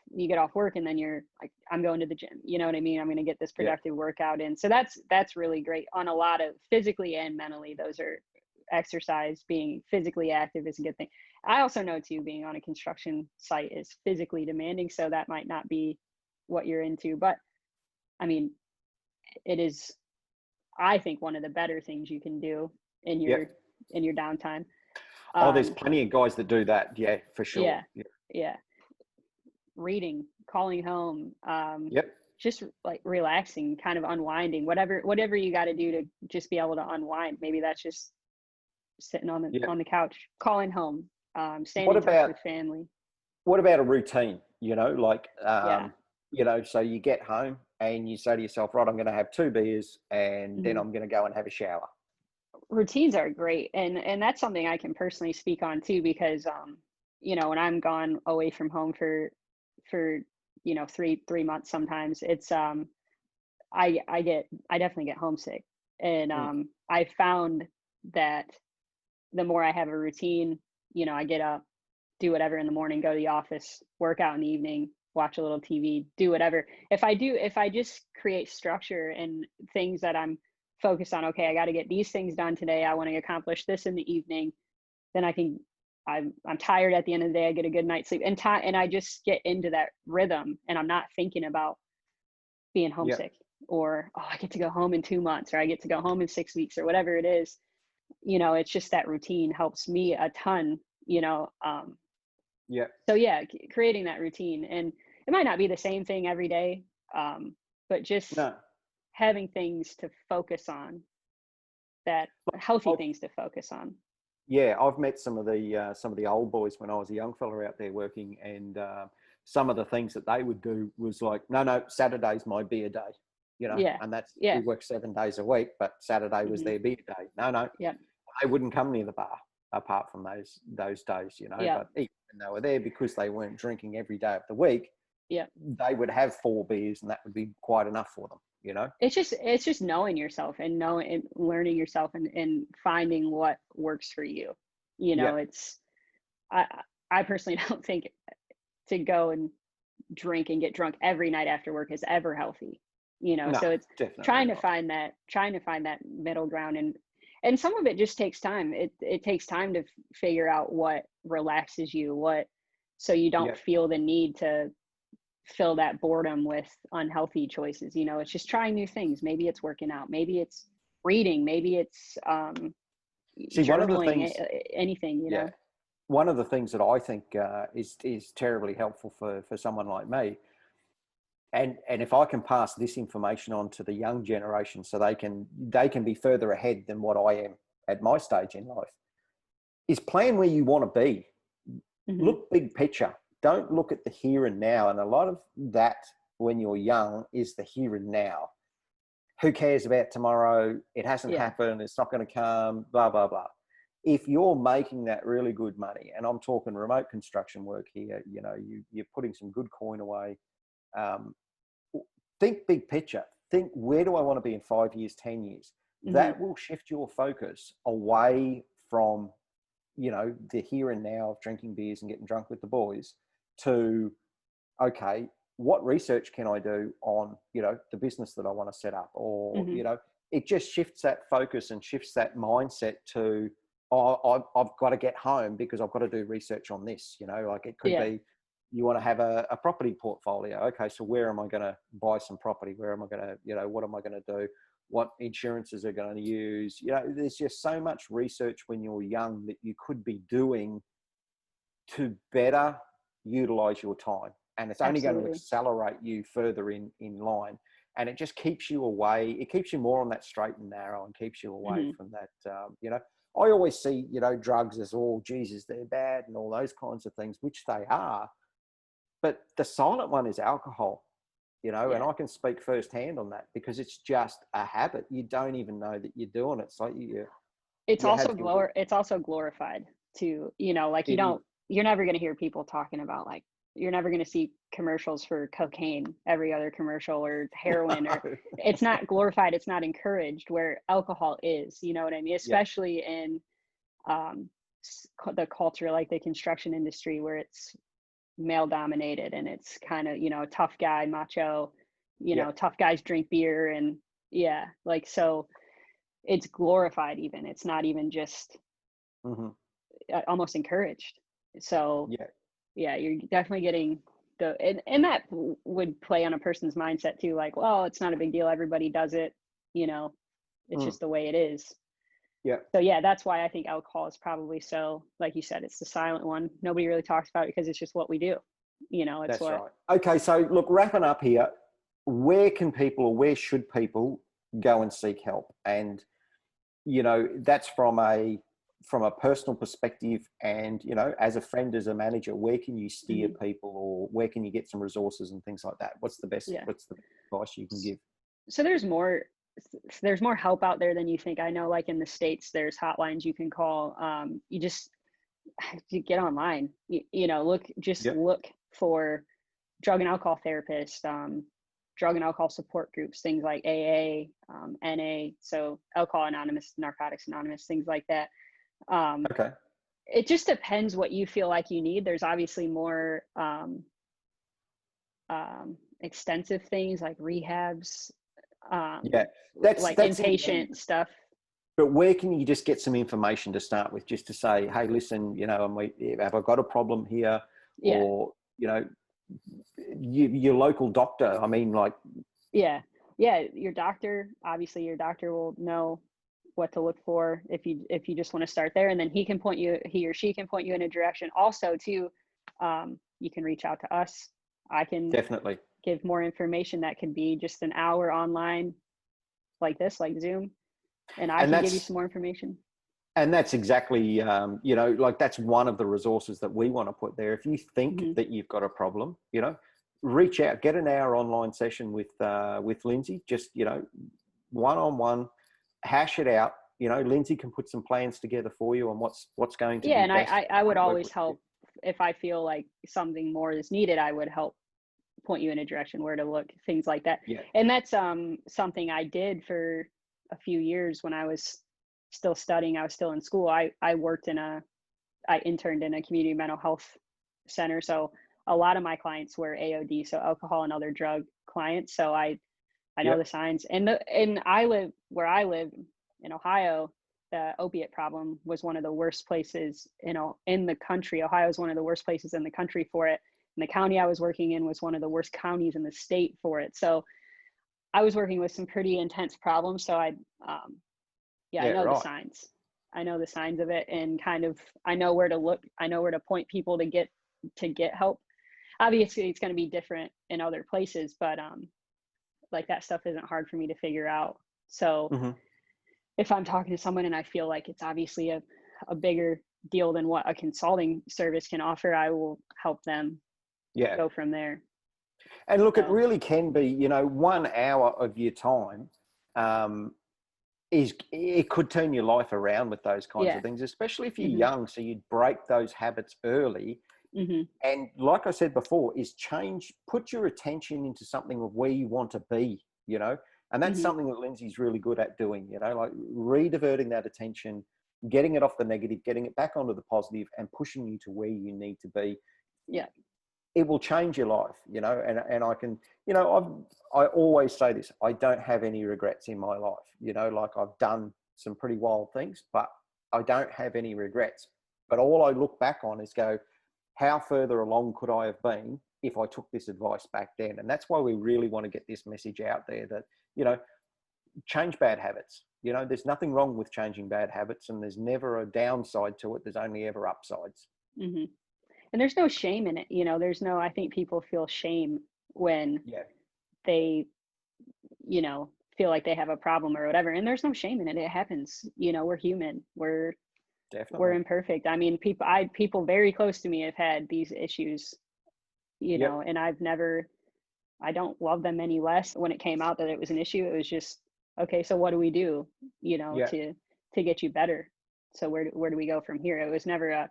work and then you're like, I'm going to the gym. You know what I mean? I'm going to get this productive workout in. So that's really great on a lot of physically and mentally. Those are exercise, being physically active is a good thing. I also know too, being on a construction site is physically demanding. So that might not be what you're into, but I mean, it is, I think, one of the better things you can do in your downtime. There's plenty of guys that do that. Yeah, for sure. Yeah. Reading, calling home, just like relaxing, kind of unwinding, whatever you got to do to just be able to unwind. Maybe that's just sitting on the couch, calling home, staying in touch with family. What about a routine? You know, like, you know, so you get home and you say to yourself, right, I'm going to have 2 beers and then I'm going to go and have a shower. Routines are great. And that's something I can personally speak on too, because, you know, when I'm gone away from home for, you know, 3 months, sometimes it's, I definitely get homesick. And, I found that the more I have a routine, you know, I get up, do whatever in the morning, go to the office, work out in the evening, watch a little TV, do whatever. If I just create structure and things that I'm focused on, okay, I got to get these things done today, I want to accomplish this in the evening, then I'm tired at the end of the day, I get a good night's sleep, and I just get into that rhythm, and I'm not thinking about being homesick or, I get to go home in 2 months, or I get to go home in 6 weeks, or whatever it is. You know, it's just that routine helps me a ton, you know. So creating that routine, and it might not be the same thing every day, but just having things to focus on, that healthy things to focus on. Yeah, I've met some of the old boys when I was a young fella out there working, and some of the things that they would do was like, no, Saturday's my beer day, you know, and that's, we work 7 days a week, but Saturday was their beer day. No, they wouldn't come near the bar apart from those days, you know, but even when they were there, because they weren't drinking every day of the week, they would have 4 beers and that would be quite enough for them, you know? It's just knowing yourself and knowing and learning yourself and finding what works for you. You know, Yeah. it's I I personally don't think to go and drink and get drunk every night after work is ever healthy. You know, No, so it's definitely not. trying to find that middle ground, and some of it just takes time. It takes time to figure out what relaxes you, what so you don't Yeah. feel the need to fill that boredom with unhealthy choices. You know, it's just trying new things. Maybe it's working out, maybe it's reading, maybe it's See, one of the journaling, things, anything, you yeah, know. one of the things that I think is terribly helpful for someone like me, and if I can pass this information on to the young generation so they can be further ahead than what I am at my stage in life, is plan where you want to be. Hmm. Look big picture. Don't look at the here and now. And a lot of that when you're young is the here and now. Who cares about tomorrow? It hasn't Yeah. happened. It's not going to come, blah, blah, blah. If you're making that really good money, and I'm talking remote construction work here, you know, you're putting some good coin away. Um, think big picture. Think, where do I want to be in 5 years, 10 years? Hmm. That will shift your focus away from, you know, the here and now of drinking beers and getting drunk with the boys to, okay, what research can I do on, you know, the business that I want to set up? Or, Hmm. you know, it just shifts that focus and shifts that mindset to, oh, I've got to get home because I've got to do research on this. You know, like it could Yeah. be you want to have a property portfolio. Okay, so where am I going to buy some property? Where am I going to, you know, what am I going to do? What insurances are going to use? You know, there's just so much research when you're young that you could be doing to better utilize your time. And it's only going to Absolutely. accelerate you further in line. And it just keeps you away. It keeps you more on that straight and narrow and keeps you away Hmm. from that. You know, I always see, you know, drugs as, oh, Jesus, they're bad and all those kinds of things, which they are. But the silent one is alcohol, you know, and Yeah. I can speak firsthand on that because it's just a habit. You don't even know that you're doing it. It's like you have your, It's also glorified too, you know, like it is. you're never going to hear people talking about like you're never going to see commercials for cocaine every other commercial or heroin or it's not glorified, it's not encouraged where alcohol is, you know what I mean? Yeah. Especially in um the culture like the construction industry where it's male dominated and it's kind of, you know, tough guy macho, you Yeah. know, tough guys drink beer and yeah, like so it's glorified even. It's not even just Hmm. almost encouraged. So Yeah. yeah, you're definitely getting and that would play on a person's mindset too. Like, well, it's not a big deal. Everybody does it. You know, it's Mm. just the way it is. Yeah. So yeah, that's why I think alcohol is probably so, like you said, it's the silent one. Nobody really talks about it because it's just what we do. You know, it's That's what. right. Okay, so look, wrapping up here, where can people or where should people go and seek help? And you know, that's from a personal perspective, and you know, as a friend, as a manager, where can you steer Mhm. people, or where can you get some resources and things like that? What's the best? Yeah. What's the advice you can give? So there's more help out there than you think. I know like in the States there's hotlines you can call. You just you get online. You know, Yeah. look for drug and alcohol therapists, drug and alcohol support groups, things like AA, NA, so Alcohol Anonymous, Narcotics Anonymous, things like that. Um, Okay. it just depends what you feel like you need. There's obviously more extensive things like rehabs, Yeah. That's like that's it. inpatient stuff. But where can you just get some information to start with, just to say, hey, listen, you know, have I got a problem here, Yeah, or you know, your local doctor? I mean, like, yeah, yeah. Your doctor will know what to look for if you just want to start there, and then he or she can point you in a direction. Also, too, you can reach out to us. I can definitely. give more information. That could be just an hour online, like this, like Zoom, and I And can give you that's some more information. and that's exactly, you know, like that's one of the resources that we want to put there. If you think Hmm. that you've got a problem, you know, reach out, get an hour online session with Lindsay. Just, you know, one on one, hash it out. You know, Lindsay can put some plans together for you on what's going to Yeah, be and best I and would work always with you. help if I feel like something more is needed. I would help point you in a direction where to look, things like that. Yeah. And that's something I did for a few years when I was still studying. I was still in school. I interned in a community mental health center. So a lot of my clients were AOD, so alcohol and other drug clients. So I know the signs. And I live where I live in Ohio. The opiate problem was one of the worst places in the country. Ohio is one of the worst places in the country for it. And the county I was working in was one of the worst counties in the state for it. So I was working with some pretty intense problems. So I know the signs. I know the signs of it, and kind of, I know where to look. I know where to point people to get help. Obviously it's going to be different in other places, but like that stuff isn't hard for me to figure out. So if I'm talking to someone and I feel like it's obviously a bigger deal than what a consulting service can offer, I will help them go from there. And look, it really can be, 1 hour of your time it could turn your life around with those kinds of things, especially if you're young. So you'd break those habits early. And like I said before, put your attention into something of where you want to be, and that's something that Lindsay's really good at doing, like re-diverting that attention, getting it off the negative, getting it back onto the positive, and pushing you to where you need to be. Yeah. It will change your life, and I can, I always say this, I don't have any regrets in my life, like I've done some pretty wild things, but I don't have any regrets. But all I look back on is go, how further along could I have been if I took this advice back then? And that's why we really want to get this message out there that, change bad habits. There's nothing wrong with changing bad habits, and there's never a downside to it. There's only ever upsides. And there's no shame in it. I think people feel shame when they, feel like they have a problem or whatever. And there's no shame in it. It happens. We're human. We're imperfect. I mean, people very close to me have had these issues, and I don't love them any less. When it came out that it was an issue, it was just, okay, so what do we do, to get you better? So where do we go from here? It was never a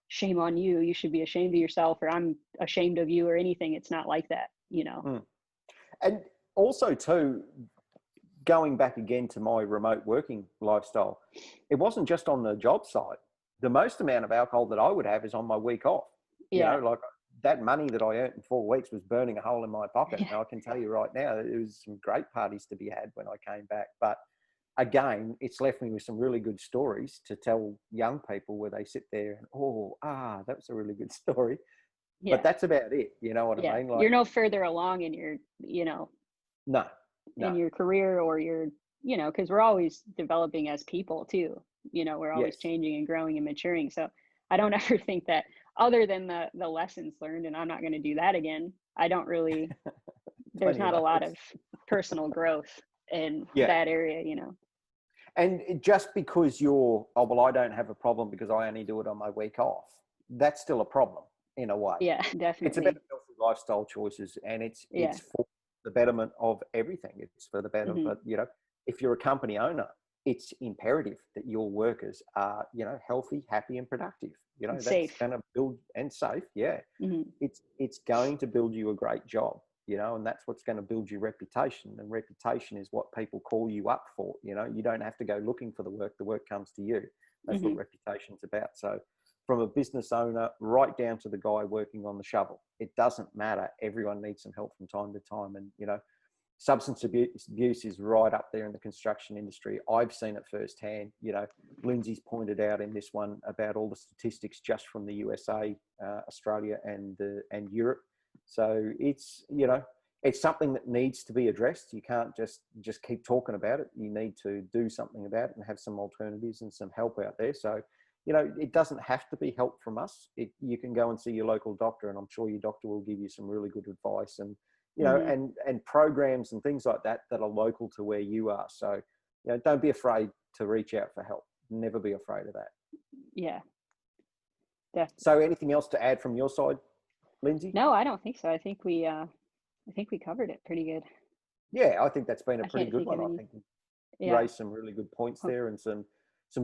shame on you. You should be ashamed of yourself, or I'm ashamed of you, or anything. It's not like that, And also too, going back again to my remote working lifestyle, it wasn't just on the job site. The most amount of alcohol that I would have is on my week off. Like that money that I earned in 4 weeks was burning a hole in my pocket. Now I can tell you right now, there was some great parties to be had when I came back. But again, it's left me with some really good stories to tell young people where they sit there and, that was a really good story. But that's about it. You know what I mean? Like, you're no further along in your, no. in your career, or your, because we're always developing as people too. We're always changing and growing and maturing. So I don't ever think that, other than the lessons learned, and I'm not going to do that again, I don't really, there's not a lot of personal growth in that area, And just because you're, I don't have a problem because I only do it on my week off, that's still a problem in a way. Yeah, definitely. It's about healthy lifestyle choices, and it's for the betterment of everything. It's for the betterment. But, if you're a company owner, it's imperative that your workers are, healthy, happy, and productive. That's safe. going to build, and safe. Yeah. It's going to build you a great job, and that's what's going to build your reputation. And reputation is what people call you up for. You don't have to go looking for the work comes to you. That's what reputation's about. So from a business owner right down to the guy working on the shovel, it doesn't matter. Everyone needs some help from time to time. And, substance abuse is right up there in the construction industry. I've seen it firsthand. Lindsay's pointed out in this one about all the statistics just from the USA, Australia, and Europe. So it's something that needs to be addressed. You can't just keep talking about it. You need to do something about it and have some alternatives and some help out there. So, it doesn't have to be help from us. You can go and see your local doctor, and I'm sure your doctor will give you some really good advice, and and programs and things like that are local to where you are. So, don't be afraid to reach out for help. Never be afraid of that. Yeah. Definitely. So anything else to add from your side, Lindsay? No, I don't think so. I think we covered it pretty good. Yeah, I think that's been a pretty good one. I think you raised some really good points there, and some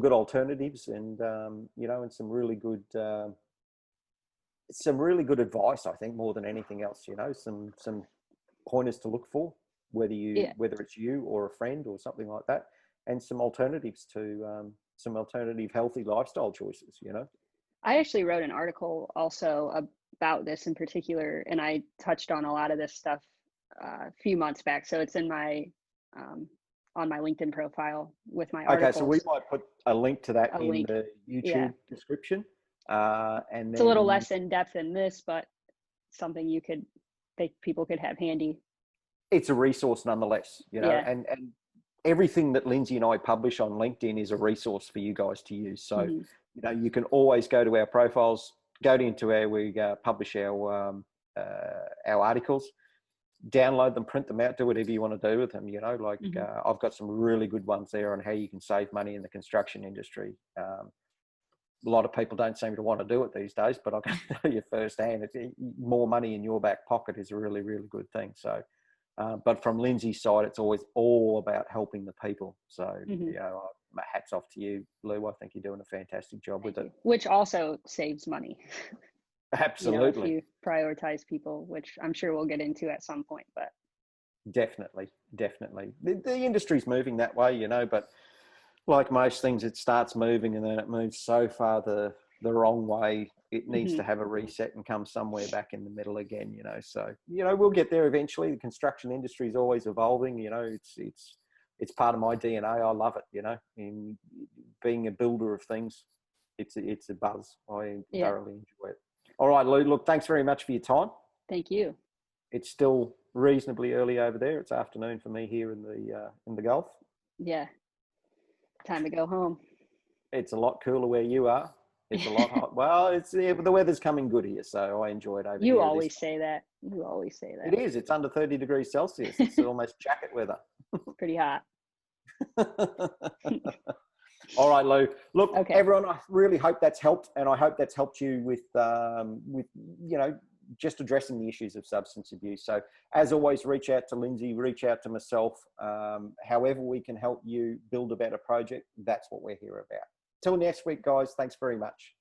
good alternatives, and and some really good some really good advice, I think, more than anything else, you know, some pointers to look for, whether it's you or a friend or something like that, and some alternatives to some alternative healthy lifestyle choices, you know. I actually wrote an article also about this in particular, and I touched on a lot of this stuff a few months back. So it's in my on my LinkedIn profile with my articles. Okay, so we might put a link to that in link. the YouTube description. And it's a little less in depth than this, but something people could have handy. It's a resource nonetheless, you know, and everything that Lindsay and I publish on LinkedIn is a resource for you guys to use. So, you know, you can always go to our profiles, go into where we publish our articles, download them, print them out, do whatever you want to do with them. You know, like I've got some really good ones there on how you can save money in the construction industry. A lot of people don't seem to want to do it these days, but I can tell you firsthand, more money in your back pocket is a really, really good thing. So, but from Lindsay's side, it's always all about helping the people. So, you know, my hats off to you, Lou. I think you're doing a fantastic job with it. Which also saves money. Absolutely. You know, if you prioritize people, which I'm sure we'll get into at some point, but. Definitely. The industry's moving that way, you know, but like most things, it starts moving and then it moves so far the wrong way. It needs to have a reset and come somewhere back in the middle again, you know. So, you know, we'll get there eventually. The construction industry is always evolving, you know. It's part of my DNA. I love it, you know. In being a builder of things, it's a buzz. I thoroughly enjoy it. All right, Lou, look, thanks very much for your time. Thank you. It's still reasonably early over there. It's afternoon for me here in the Gulf. Yeah. Time to go home. It's a lot cooler where you are. It's a lot hot. Well, the weather's coming good here, so I enjoy it over here. You always say that. It is. It's under 30 degrees Celsius. It's almost jacket weather. Pretty hot. All right, Lou. Look, everyone, I really hope that's helped, and I hope that's helped you with you know, just addressing the issues of substance abuse. So as always, reach out to Lindsay, reach out to myself. However we can help you build a better project, that's what we're here about. Till next week, guys. Thanks very much.